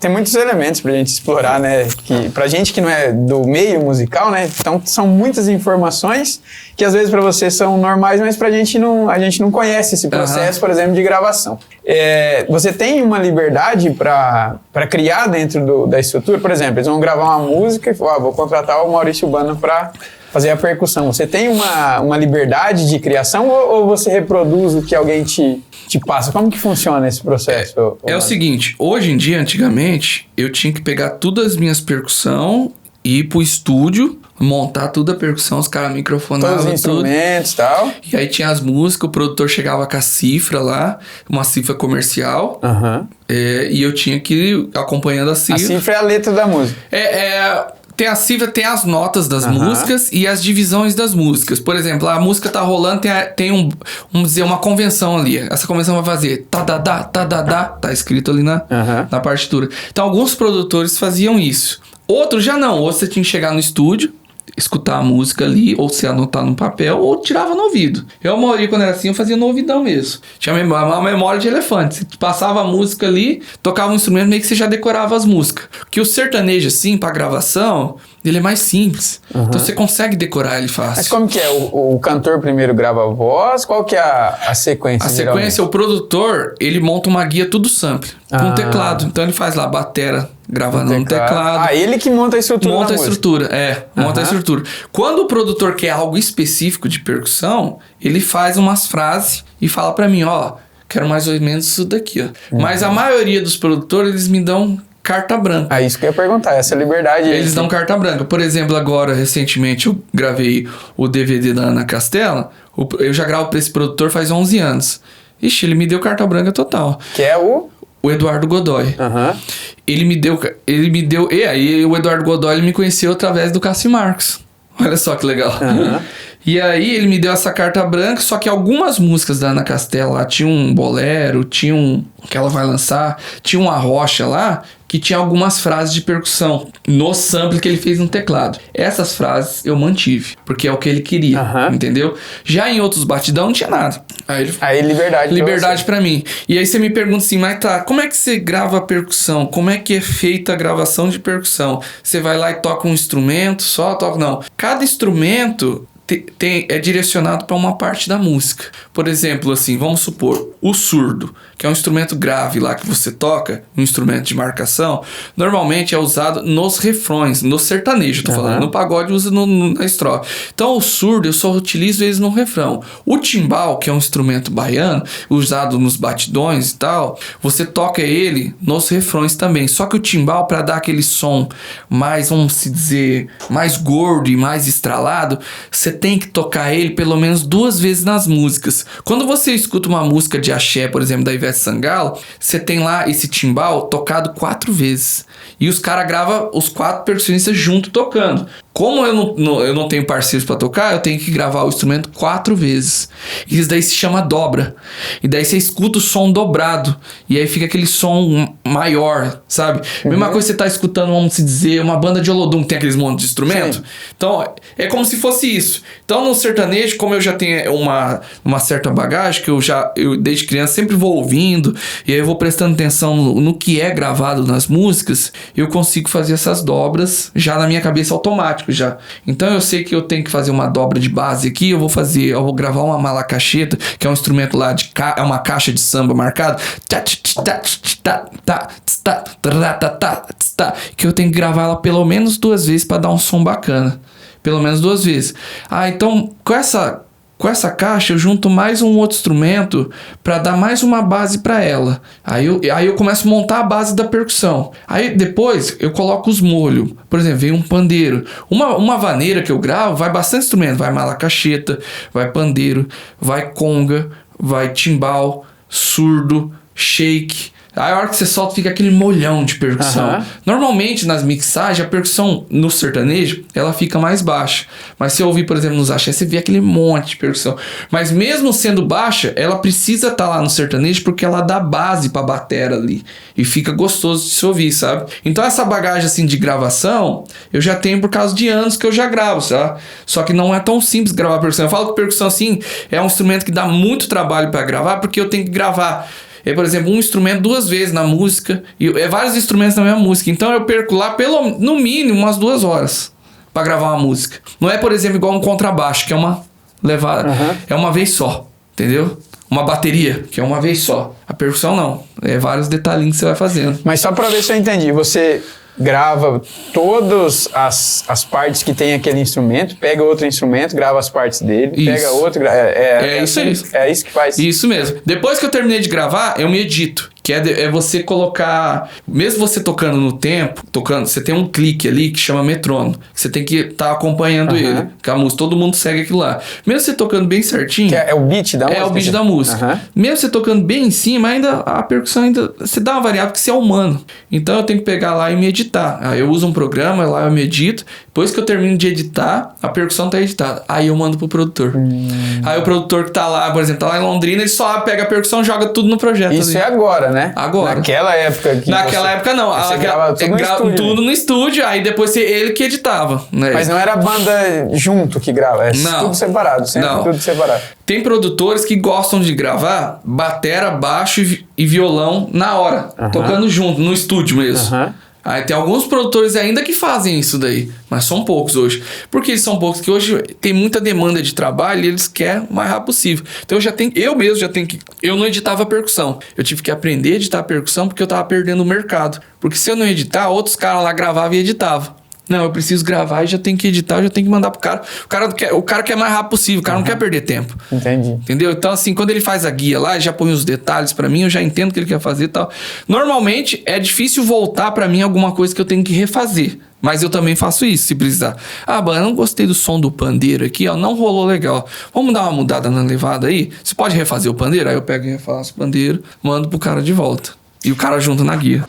Tem muitos elementos pra gente explorar, né? Que, pra gente que não é do meio musical, né? Então são muitas informações que às vezes pra você são normais, mas a gente não conhece esse processo, por exemplo, de gravação. Você tem uma liberdade pra criar dentro da estrutura? Por exemplo, eles vão gravar uma música e falam, vou contratar o Maurício Bana pra fazer a percussão. Você tem uma liberdade de criação ou você reproduz o que alguém te passa? Como que funciona esse processo? É o seguinte, hoje em dia, antigamente, eu tinha que pegar todas as minhas percussão, ir pro estúdio, montar toda a percussão, os caras microfonavam todos os instrumentos e tal. E aí tinha as músicas, o produtor chegava com a cifra lá, uma cifra comercial, e eu tinha que ir acompanhando a cifra. A cifra é a letra da música. Tem a cifra, tem as notas das músicas e as divisões das músicas. Por exemplo, a música tá rolando, tem vamos dizer, uma convenção ali. Essa convenção vai fazer tadadá, tadadá, tá escrito ali na partitura. Então, alguns produtores faziam isso. Outros já não. Ou você tinha que chegar no estúdio, escutar a música ali, ou se anotar no papel, ou tirava no ouvido. Eu, Mauri, quando era assim, eu fazia no ouvidão mesmo. Tinha uma memória de elefante. Você passava a música ali, tocava um instrumento, meio que você já decorava as músicas. Porque o sertanejo, assim, pra gravação, ele é mais simples. Então você consegue decorar ele fácil. Mas como que é? O cantor primeiro grava a voz? Qual que é a sequência? A sequência, o produtor, ele monta uma guia tudo sample, com um teclado. Então ele faz lá batera, gravando no teclado. Ele que monta a estrutura. Monta a estrutura, monta a estrutura. Quando o produtor quer algo específico de percussão, ele faz umas frases e fala pra mim, quero mais ou menos isso daqui, Mas a maioria dos produtores, eles me dão carta branca. Isso que eu ia perguntar, essa liberdade. Eles dão carta branca. Por exemplo, agora, recentemente, eu gravei o DVD da Ana Castela. Eu já gravo pra esse produtor faz 11 anos. Ixi, ele me deu carta branca total. Que é o Eduardo Godoy. Ele me deu... E aí, o Eduardo Godoy, ele me conheceu através do Cássio Marques. Olha só que legal. E aí, ele me deu essa carta branca, só que algumas músicas da Ana Castela lá, tinha um bolero, tinha um... que ela vai lançar, tinha uma rocha lá, que tinha algumas frases de percussão no sample que ele fez no teclado. Essas frases eu mantive, porque é o que ele queria, entendeu? Já em outros batidão não tinha nada. Aí liberdade. Liberdade pra mim. E aí você me pergunta assim, mas tá, como é que você grava a percussão? Como é que é feita a gravação de percussão? Você vai lá e toca um instrumento, só toca... Não. Cada instrumento... é direcionado para uma parte da música. Por exemplo, assim, vamos supor, o surdo, que é um instrumento grave lá que você toca, um instrumento de marcação, normalmente é usado nos refrões, no sertanejo, tô falando, no pagode usa na estrofe. Então o surdo eu só utilizo eles no refrão. O timbal, que é um instrumento baiano, usado nos batidões e tal, você toca ele nos refrões também. Só que o timbal, para dar aquele som mais, vamos se dizer, mais gordo e mais estralado, você tem que tocar ele pelo menos 2 vezes nas músicas. Quando você escuta uma música de axé, por exemplo, da Ivete Sangalo, você tem lá esse timbal tocado 4 vezes. E os caras gravam os 4 percussionistas junto tocando. Como eu não tenho parceiros para tocar, eu tenho que gravar o instrumento 4 vezes. E isso daí se chama dobra. E daí você escuta o som dobrado. E aí fica aquele som maior, sabe? Mesma coisa que você tá escutando, vamos dizer, uma banda de Olodum, que tem aqueles montes de instrumento. Sim. Então, é como se fosse isso. Então, no sertanejo, como eu já tenho uma certa bagagem, que eu desde criança sempre vou ouvindo, e aí eu vou prestando atenção no que é gravado nas músicas, eu consigo fazer essas dobras já na minha cabeça automático já. Então eu sei que eu tenho que fazer uma dobra de base aqui, eu vou gravar uma malacacheta, que é um instrumento lá é uma caixa de samba marcada, que eu tenho que gravar ela pelo menos 2 vezes para dar um som bacana. Pelo menos 2 vezes. Então com essa caixa eu junto mais um outro instrumento para dar mais uma base para ela. Aí eu começo a montar a base da percussão. Aí depois eu coloco os molhos. Por exemplo, vem um pandeiro. Uma vaneira que eu gravo, vai bastante instrumento. Vai malacacheta, vai pandeiro, vai conga, vai timbal, surdo, shake. Aí a hora que você solta fica aquele molhão de percussão. Normalmente nas mixagens a percussão no sertanejo ela fica mais baixa. Mas se eu ouvir, por exemplo, nos axé, você vê aquele monte de percussão. Mas mesmo sendo baixa, ela precisa estar lá no sertanejo porque ela dá base pra batera ali. E fica gostoso de se ouvir, sabe? Então essa bagagem assim de gravação eu já tenho por causa de anos que eu já gravo, sabe? Só que não é tão simples gravar percussão. Eu falo que percussão assim é um instrumento que dá muito trabalho pra gravar porque eu tenho que gravar E, por exemplo, um instrumento 2 vezes na música, e vários instrumentos na mesma música. Então eu perco lá, no mínimo, umas 2 horas pra gravar uma música. Não é, por exemplo, igual um contrabaixo, que é uma levada. É uma vez só, entendeu? Uma bateria, que é uma vez só. A percussão não. É vários detalhinhos que você vai fazendo. Mas só pra ver se eu entendi, você grava todas as partes que tem aquele instrumento, pega outro instrumento, grava as partes dele, Isso. pega outro... Isso aí. É isso que faz? Isso mesmo. Depois que eu terminei de gravar, eu me edito. Que é você colocar... Mesmo você tocando no tempo, você tem um clique ali que chama metrônomo. Você tem que estar acompanhando ele. Com a música, todo mundo segue aquilo lá. Mesmo você tocando bem certinho... Que é o beat da música? É o beat da música. Mesmo você tocando bem em cima, ainda a percussão ainda... Você dá uma variável porque você é humano. Então eu tenho que pegar lá e me editar. Aí eu uso um programa, lá eu me edito. Depois que eu termino de editar, a percussão tá editada. Aí eu mando pro produtor. Aí o produtor que tá lá, por exemplo, tá lá em Londrina, ele só pega a percussão e joga tudo no projeto. Isso ali. É agora, né? Agora. Naquela época que Naquela época não. Você grava tudo no estúdio. Tudo no estúdio, aí depois ele que editava. Né? Mas não era a banda junto que grava, tudo separado, sempre tudo separado. Tem produtores que gostam de gravar batera, baixo e violão na hora, tocando junto, no estúdio mesmo. Aí tem alguns produtores ainda que fazem isso daí, mas são poucos hoje. Por que eles são poucos? Porque hoje tem muita demanda de trabalho e eles querem o mais rápido possível. Então eu mesmo já tenho que... Eu não editava percussão. Eu tive que aprender a editar percussão porque eu tava perdendo o mercado. Porque se eu não editar, outros caras lá gravavam e editavam. Não, eu preciso gravar e já tenho que editar, já tenho que mandar pro cara. O cara quer mais rápido possível, o cara não quer perder tempo. Entendi. Entendeu? Então, assim, quando ele faz a guia lá, já põe os detalhes pra mim, eu já entendo o que ele quer fazer e tal. Normalmente, é difícil voltar pra mim alguma coisa que eu tenho que refazer. Mas eu também faço isso, se precisar. Ah, eu não gostei do som do pandeiro aqui, ó, não rolou legal. Vamos dar uma mudada na levada aí? Você pode refazer o pandeiro? Aí eu pego e refaço o pandeiro, mando pro cara de volta. E o cara junto na guia.